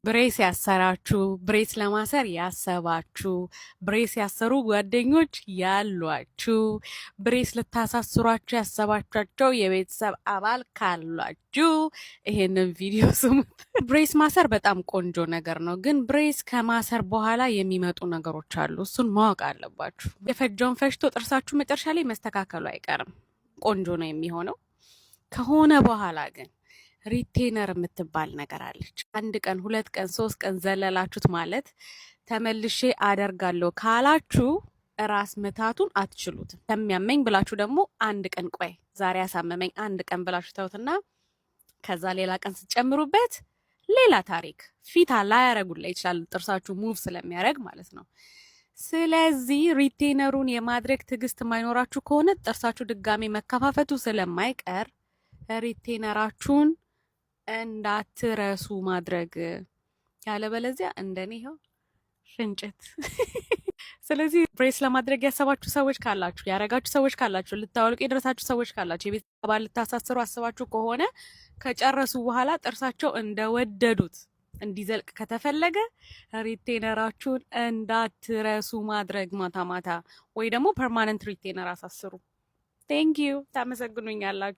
ብሬስ ያሰራችሁ፣ ብሬስ ለማሰር ያሰባችሁ፣ ብሬስ ያሰሩ ጓደኞች ያሏችሁ፣ ብሬስ ልታሳስሯቸው ያሰባችኋቸው የቤተሰብ አባል ካሏችሁ ይሄንን ቪዲዮ ስሙት። ብሬስ ማሰር በጣም ቆንጆ ነገር ነው፣ ግን ብሬስ ከማሰር በኋላ የሚመጡ ነገሮች አሉ። እሱን ማወቅ አለባችሁ። የፈጀውን ፈጅቶ ጥርሳችሁ መጨረሻ ላይ መስተካከሉ አይቀርም፣ ቆንጆ ነው የሚሆነው። ከሆነ በኋላ ግን ሪቴነር የምትባል ነገር አለች። 1 ቀን 2 ቀን 3 ቀን ዘለላችሁት ማለት ተመልሼ አደርጋለሁ ካላችሁ ራስ ምታቱን አትችሉትም። ከሚያመኝ ብላችሁ ደግሞ 1 ቀን ቆይ ዛሬ ያሳመመኝ 1 ቀን ብላችሁ ተውትና ከዛ ሌላ ቀን ስትጨምሩበት ሌላ ታሪክ። ፊት ላያረጉላ ይችላል፣ ጥርሳችሁ ሙቭ ስለሚያደርግ ማለት ነው። ስለዚህ ሪቴነሩን የማድረግ ትዕግስት የማይኖራችሁ ከሆነ ጥርሳችሁ ድጋሜ መከፋፈቱ ስለማይቀር ሪቴነራችሁን እንዳትረሱ ማድረግ፣ ያለበለዚያ እንደኔ ይኸው ፍንጭት። ስለዚህ ብሬስ ለማድረግ ያሰባችሁ ሰዎች ካላችሁ፣ ያረጋችሁ ሰዎች ካላችሁ፣ ልታወልቁ የደረሳችሁ ሰዎች ካላችሁ፣ የቤት አባል ልታሳስሩ አስባችሁ ከሆነ ከጨረሱ በኋላ ጥርሳቸው እንደወደዱት እንዲዘልቅ ከተፈለገ ሪቴነራችሁን እንዳትረሱ ማድረግ፣ ማታ ማታ ወይ ደግሞ ፐርማነንት ሪቴነር አሳስሩ። ቴንክ ዩ። ታመሰግኑኛላችሁ።